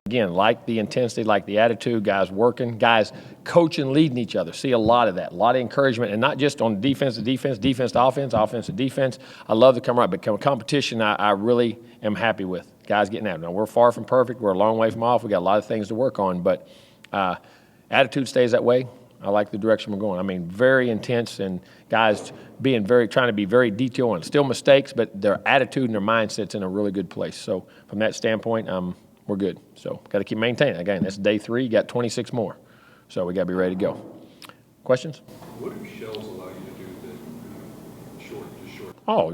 Again, like the intensity, like the attitude, guys working, guys coaching, leading each other. See a lot of that, a lot of encouragement, and not just on defense to defense, defense to offense, offense to defense. I love the camaraderie, but competition I really am happy with. Guys getting out. Now, we're far from perfect. We're a long way from off. We got a lot of things to work on, but attitude stays that way. I like the direction we're going. I mean, very intense, and guys trying to be very detailed. Still mistakes, but their attitude and their mindset's in a really good place. So from that standpoint, we're good. So got to keep maintaining. Again, that's day 3. You got 26 more. So we got to be ready to go. Questions? What do shells allow you to do that short? Oh,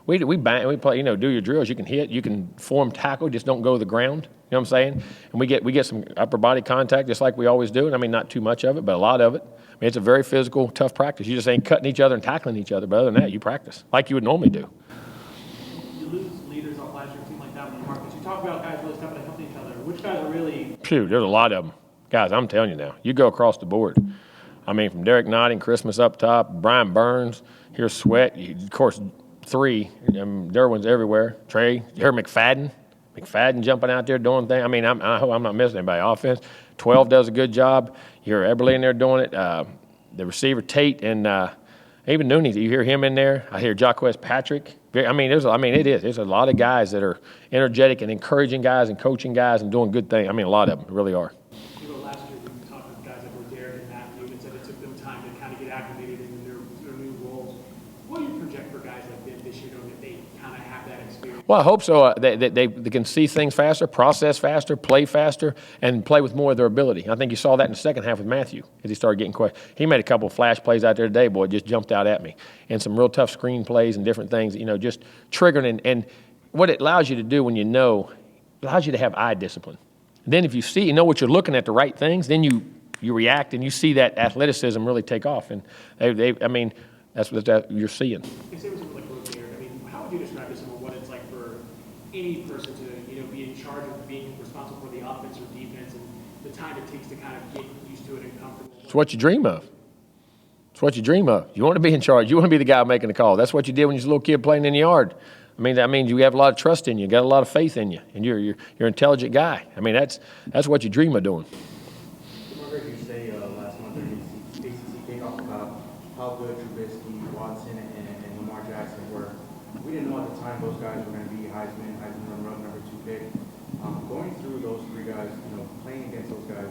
we bang, we play, do your drills. You can hit, you can form tackle, just don't go to the ground. You know what I'm saying? And we get some upper body contact just like we always do. And I mean, not too much of it, but a lot of it. I mean, it's a very physical, tough practice. You just ain't cutting each other and tackling each other. But other than that, you practice like you would normally do. You lose leaders off last year, a team like that, Marcus. You talk about guys really stepping up and helping each other. Which guys are really? There's a lot of them. Guys, I'm telling you now, you go across the board. I mean, from Derek Notting, Christmas up top, Brian Burns, here's Sweat, of course, 3. Derwin's everywhere. Trey, you heard McFadden jumping out there doing things. I mean, I hope I'm not missing anybody. Offense, 12 does a good job. You hear Eberle in there doing it. The receiver, Tate, and even Nooney, you hear him in there. I hear Jacquez Patrick. There's a lot of guys that are energetic and encouraging guys and coaching guys and doing good things. I mean, a lot of them really are. Last year we talked with guys that were Derek and Matthew and said it took them time to kind of get acclimated into their new roles. What do you project for guys like this year, knowing that they kind of have that experience? Well, I hope so. They can see things faster, process faster, play faster, and play with more of their ability. I think you saw that in the second half with Matthew as he started getting questions. He made a couple of flash plays out there today, boy, just jumped out at me. And some real tough screen plays and different things, just triggering. And what it allows you to do when it allows you to have eye discipline. Then if you know what you're looking at, the right things, then you react and you see that athleticism really take off. And that's what you're seeing. How would you describe to someone what it's like for any person to be in charge of being responsible for the offense or defense and the time it takes to kind of get used to it and comfortable? It's what you dream of. It's what you dream of. You want to be in charge. You want to be the guy making the call. That's what you did when you was a little kid playing in the yard. I mean, that means you have a lot of trust in you, got a lot of faith in you, and you're an intelligent guy. I mean, that's what you dream of doing. I heard you say last month during the ACC kickoff about how good Trubisky, Watson, and Lamar Jackson were. We didn't know at the time those guys were going to be Heisman runner-up, number 2 pick. Going through those 3 guys, playing against those guys,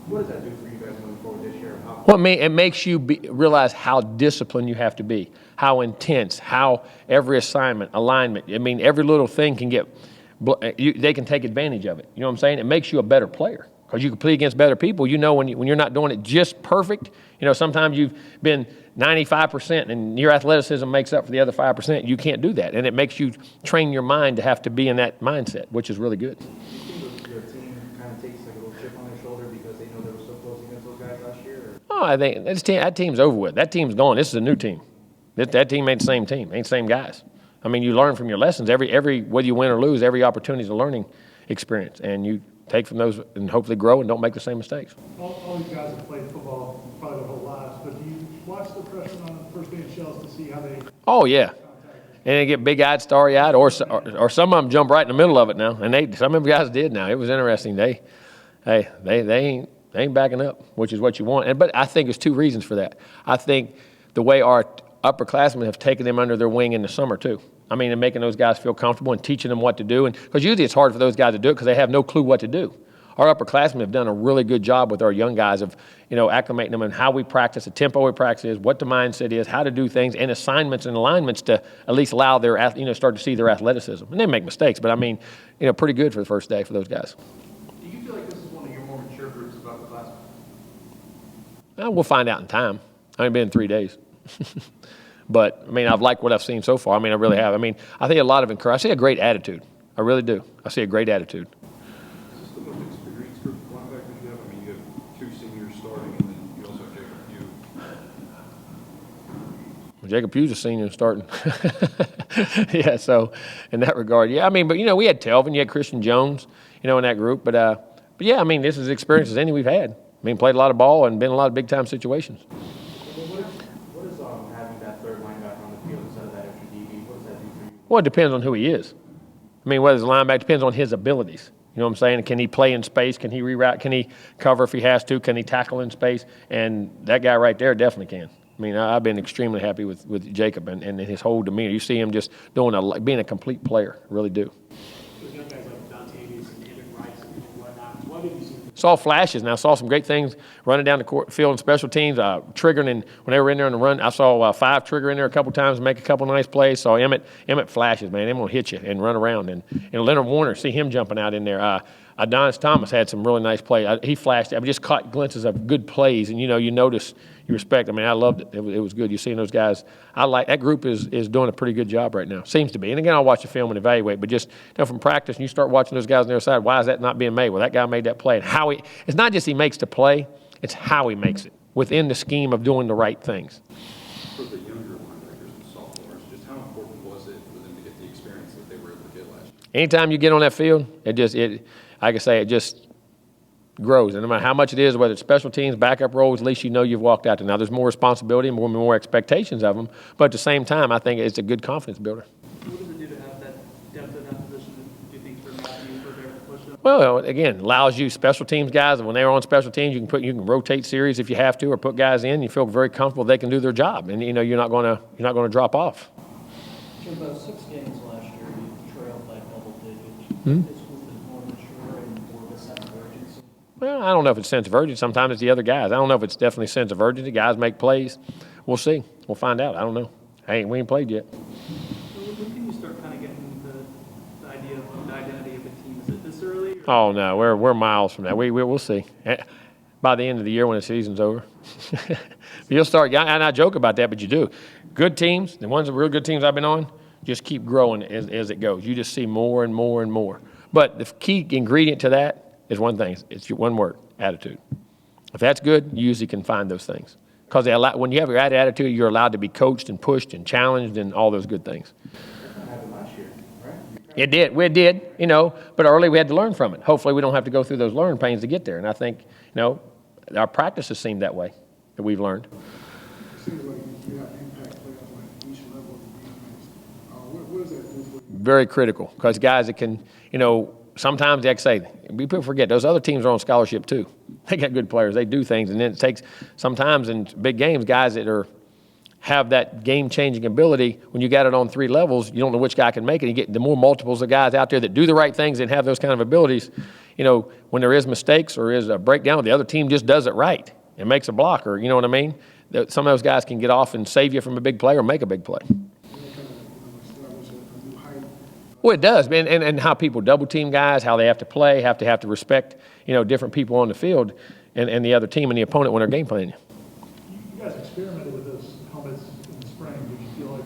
what does that do for you guys moving forward this year? Well, it makes you realize how disciplined you have to be, how intense, how every assignment, alignment. I mean, every little thing can they can take advantage of it. You know what I'm saying? It makes you a better player because you compete against better people. When you're not doing it just perfect, sometimes you've been 95% and your athleticism makes up for the other 5%. You can't do that. And it makes you train your mind to have to be in that mindset, which is really good. Your team kind of takes like a little chip on their shoulder because they know they were so close against those guys last year? Or? Oh, I think that team's over with. That team's gone. This is a new team. That team ain't the same team. Ain't the same guys. I mean, you learn from your lessons. Every whether you win or lose, every opportunity is a learning experience, and you take from those and hopefully grow and don't make the same mistakes. All you guys have played football probably their whole lives, but do you watch the freshmen on the first day in shells to see how they? Oh yeah, and they get big-eyed, starry-eyed, or some of them jump right in the middle of it now, and some of the guys did. Now it was interesting. They ain't backing up, which is what you want. But I think there's 2 reasons for that. I think the way our upperclassmen have taken them under their wing in the summer too. I mean, and making those guys feel comfortable and teaching them what to do. And because usually it's hard for those guys to do it because they have no clue what to do. Our upperclassmen have done a really good job with our young guys of, acclimating them and how we practice, the tempo we practice is, what the mindset is, how to do things, and assignments and alignments to at least allow their, start to see their athleticism. And they make mistakes, but pretty good for the first day for those guys. Do you feel like this is one of your more mature groups of upperclassmen? We'll find out in time. I've been 3 days. But, I've liked what I've seen so far. I really have. I think a lot of encouragement. I see a great attitude. I really do. I see a great attitude. Is this the most experienced group of linebackers you have? You have 2 seniors starting, and then you also have Jacob Pugh. Well, Jacob Pugh's a senior starting. Yeah, so in that regard, yeah. But, we had Telvin, you had Christian Jones, in that group. But yeah, this is as experienced as any we've had. Played a lot of ball and been in a lot of big-time situations. What is having that third linebacker on the field instead of that extra DB? What does that do for you? Well, it depends on who he is. Whether it's a linebacker, depends on his abilities. You know what I'm saying? Can he play in space? Can he reroute? Can he cover if he has to? Can he tackle in space? And that guy right there definitely can. I mean, I've been extremely happy with Jacob and his whole demeanor. You see him just being a complete player. Really do. Those young guys like Dontavius and Evan Rice and whatnot, what have you seen? Saw flashes, and I saw some great things running down the court, field and special teams, triggering. And when they were in there on the run, I saw 5 trigger in there a couple times, make a couple nice plays. Saw Emmett flashes, man. They're going to hit you and run around. And Leonard Warner, see him jumping out in there. Adonis Thomas had some really nice plays. He flashed. I just caught glimpses of good plays, and you notice, you respect. I mean, I loved it. It was good. You seeing those guys. I like that group is doing a pretty good job right now. Seems to be. And again, I'll watch the film and evaluate. But just from practice, and you start watching those guys on the other side. Why is that not being made? Well, that guy made that play. And how it's not just he makes the play; it's how he makes it within the scheme of doing the right things. For the younger linebackers and sophomores, just how important was it for them to get the experience that they were able to get last year? Anytime you get on that field, like I say, it just grows. And no matter how much it is, whether it's special teams, backup roles, at least you know you've walked out there. Now, there's more responsibility and more expectations of them. But at the same time, I think it's a good confidence builder. What does it do to have that depth in that position, do you think, for Matthew, for their push up? Well, again, allows you special teams guys. When they're on special teams, you can rotate series if you have to, or put guys in. You feel very comfortable they can do their job, and you're not going to drop off. Jimbo, 6 games last year, you trailed by double digits. Hmm? This group is more mature and more of a sense of urgency. Well, I don't know if it's sense of urgency. Sometimes it's the other guys. I don't know if it's definitely sense of urgency. Guys make plays. We'll see. We'll find out. I don't know. We ain't played yet. So when can you start kind of getting the idea of the identity of a team? Is it this early? Or? Oh no, we're miles from that. We'll see. By the end of the year when the season's over, you'll start. And I joke about that, but you do. Good teams, the ones that real good teams I've been on, just keep growing as it goes. You just see more and more and more. But the key ingredient to that is one thing. It's one word: attitude. If that's good, you usually can find those things. Because when you have your attitude, you're allowed to be coached and pushed and challenged and all those good things. That happened last year, right? It did. We did, but early we had to learn from it. Hopefully we don't have to go through those learning pains to get there. And I think, our practices seem that way, that we've learned. It seems like you have impact players like each level of the defense. What does that do for you? Very critical, because guys that can, sometimes, like I say, people forget, those other teams are on scholarship too. They got good players. They do things, and then it takes sometimes in big games, guys that have that game-changing ability. When you got it on 3 levels, you don't know which guy can make it. You get the more multiples of guys out there that do the right things and have those kind of abilities. When there is mistakes or is a breakdown, the other team just does it right and makes a block, or you know what I mean? Some of those guys can get off and save you from a big play or make a big play. Well, it does, and how people double team guys, how they have to play, have to respect, different people on the field and the other team and the opponent when they're game planning. You guys experimented with those helmets in the spring. Did you feel like?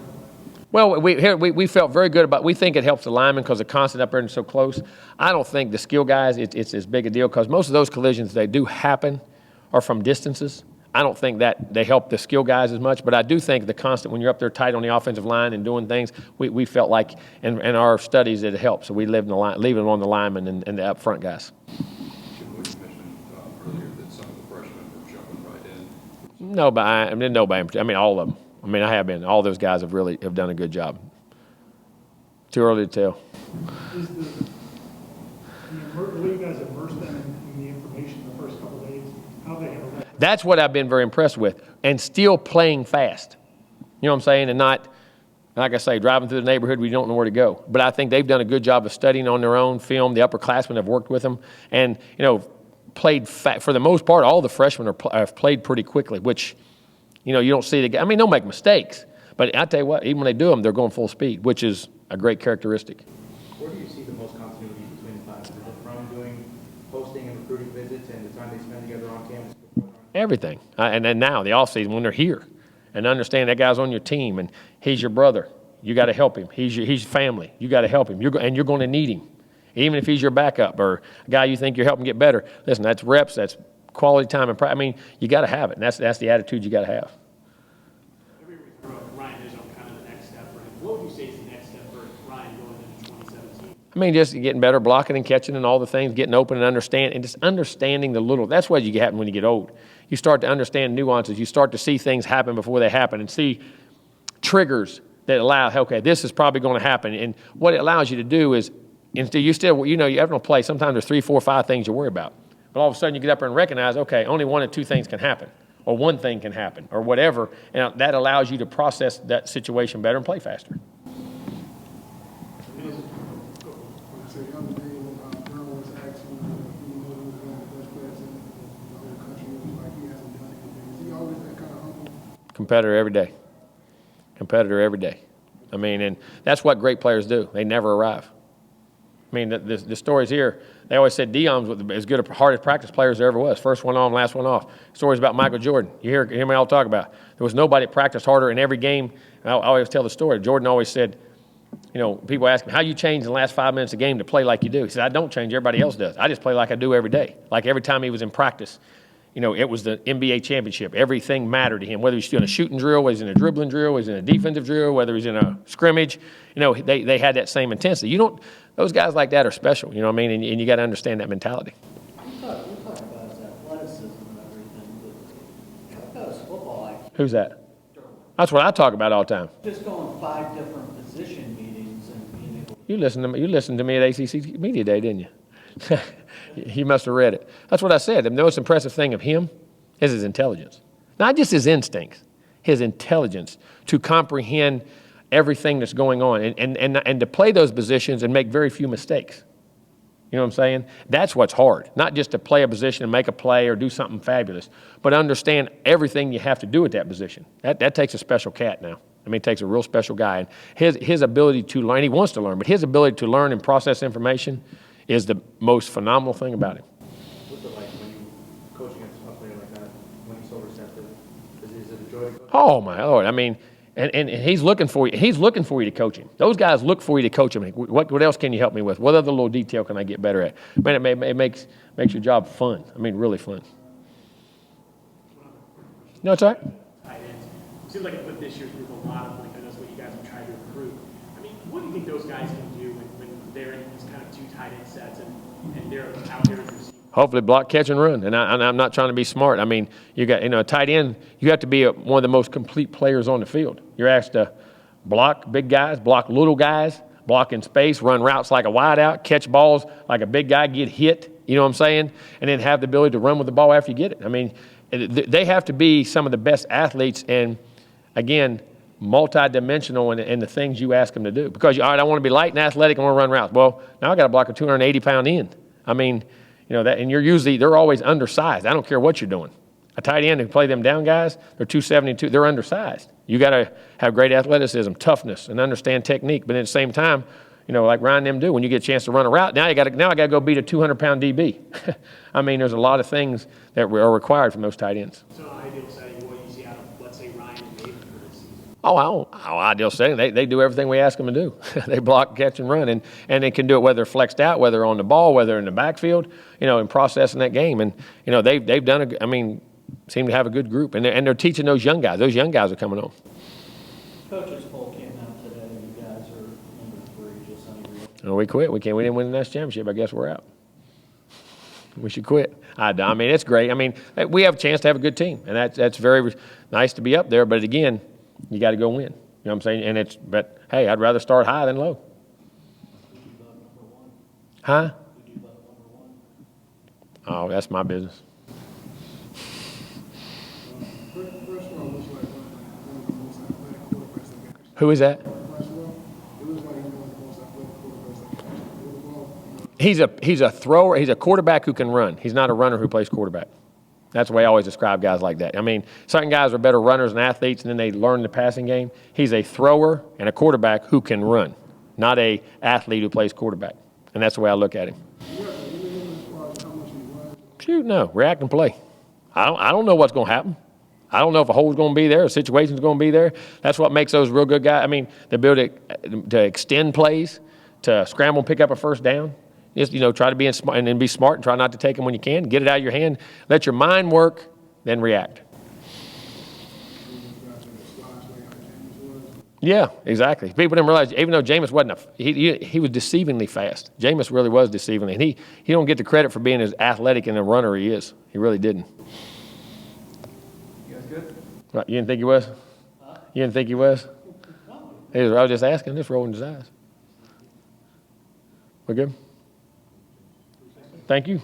Well, we felt very good about. We think it helps the linemen because they're constant up there and so close. I don't think the skill guys it's as big a deal because most of those collisions they do happen are from distances. I don't think that they help the skill guys as much, but I do think the constant, when you're up there tight on the offensive line and doing things, we felt like in our studies it helped. So we leaving on the linemen and the up front guys. Jimbo, you mentioned earlier that some of the freshmen were jumping right in. Nobody, all of them. All those guys have done a good job. Too early to tell. Is the way you guys immerse them in the information the first couple of days, how they handle that? That's what I've been very impressed with, and still playing fast. You know what I'm saying? And not, like I say, driving through the neighborhood where you don't know where to go. But I think they've done a good job of studying on their own film. The upperclassmen have worked with them, and played for the most part. All the freshmen have played pretty quickly, which you don't see the. They'll make mistakes, but I tell you what, even when they do them, they're going full speed, which is a great characteristic. Where do you see the most continuity between the classes? Is it from doing posting and recruiting visits and the time they spend together on campus? Everything. And then now, the offseason, when they're here, and understand that guy's on your team, and he's your brother. You got to help him. He's family. You got to help him. And you're going to need him. Even if he's your backup or a guy you think you're helping get better. Listen, that's reps, that's quality time. And you got to have it. And that's the attitude you got to have. Every year we throw Ryan is on kind of the next step for him. What would you say is the next step for Ryan going into 2017? Just getting better, blocking and catching and all the things, getting open and just understanding the little. That's what you happen when you get old. You start to understand nuances. You start to see things happen before they happen and see triggers that allow, okay, this is probably going to happen. And what it allows you to do is And you still, you have no play. Sometimes there's 3, 4, 5 things you worry about. But all of a sudden you get up there and recognize, okay, only 1 or 2 things can happen, or 1 thing can happen, or whatever. And that allows you to process that situation better and play faster. Competitor every day. Competitor every day. I mean, and that's what great players do. They never arrive. I mean, the stories here, they always said Dion's was as good a hardest practice player as there ever was. First one on, last one off. Stories about Michael Jordan. You hear me all talk about. There was nobody that practiced harder in every game. I always tell the story. Jordan always said, people ask him, how you change in the last 5 minutes of the game to play like you do? He said, I don't change. Everybody else does. I just play like I do every day. Like every time he was in practice, it was the NBA championship. Everything mattered to him, whether he's doing a shooting drill, whether he's in a dribbling drill, whether he's in a defensive drill, whether he's in a scrimmage. They had that same intensity. Those guys like that are special, you know what I mean? And you got to understand that mentality. We talk about his athleticism and everything, but how about his football IQ? Who's that? That's what I talk about all the time. Just going 5 different position meetings and being able to... You listened to me at ACC Media Day, didn't you? He must have read it. That's what I said. The most impressive thing of him is his intelligence. Not just his instincts, his intelligence to comprehend everything that's going on and to play those positions and make very few mistakes. You know what I'm saying? That's what's hard. Not just to play a position and make a play or do something fabulous, but understand everything you have to do at that position. That takes a special cat now. I mean, it takes a real special guy. And his ability to learn, he wants to learn, but his ability to learn and process information is the most phenomenal thing about him. What's it like when you coaching a player like that, when he's so receptive? Is it a joy to coach? Oh, my Lord. I mean, and he's looking for you. He's looking for you to coach him. Those guys look for you to coach him. What else can you help me with? What other little detail can I get better at? Man, it makes your job fun. I mean, really fun. No, it's all right. Tight ends. Seems like it put this year's group a lot of, like, that's what you guys have tried to recruit. I mean, what do you think those guys can do when they're in these kind of 2 tight end sets and they're out there as receivers? Hopefully block, catch, and run. And I'm not trying to be smart. I mean, you got, a tight end, you have to be one of the most complete players on the field. You're asked to block big guys, block little guys, block in space, run routes like a wideout, catch balls like a big guy, get hit, you know what I'm saying? And then have the ability to run with the ball after you get it. I mean, they have to be some of the best athletes and, again, multi-dimensional in the things you ask them to do. Because, all right, I want to be light and athletic, I want to run routes. Well, now I got to block a 280-pound end. I mean, that, and they're always undersized. I don't care what you're doing. A tight end who play them down guys, they're 272, they're undersized. You got to have great athleticism, toughness, and understand technique. But at the same time, like Ryan and them do, when you get a chance to run a route, now I got to go beat a 200-pound DB. I mean, there's a lot of things that are required from those tight ends. So an ideal setting, what you see out of, let's say, Ryan and David for this season? Ideal setting. They do everything we ask them to do. They block, catch, and run, and they can do it whether they're flexed out, whether they're on the ball, whether they're in the backfield, in processing that game. And they've done seem to have a good group, and they're teaching those young guys. Those young guys are coming on. Coaches poll came out today, and you guys are number 3, just on your real. We quit. We didn't win the national championship. I guess we're out. We should quit. I mean, it's great. I mean, we have a chance to have a good team, and that's very nice to be up there. But again, you got to go win. You know what I'm saying? But hey, I'd rather start high than low. Would you vote number 1? Huh? Would you vote number 1? Oh, that's my business. Who is that? He's a thrower. He's a quarterback who can run. He's not a runner who plays quarterback. That's the way I always describe guys like that. I mean, certain guys are better runners and athletes, and then they learn the passing game. He's a thrower and a quarterback who can run, not a athlete who plays quarterback. And that's the way I look at him. Shoot, no. React and play. I don't know what's going to happen. I don't know if a hole's going to be there, a situation's going to be there. That's what makes those real good guys. I mean, the ability to extend plays, to scramble and pick up a first down. Just, try to be smart and then be smart and try not to take them when you can. Get it out of your hand. Let your mind work, then react. Yeah, exactly. People didn't realize, even though Jameis wasn't he was deceivingly fast. Jameis really was deceivingly. And he don't get the credit for being as athletic and a runner he is. He really didn't. You guys good? What, you didn't think he was? You didn't think he was? I was just asking, just rolling his eyes. We're good? Thank you.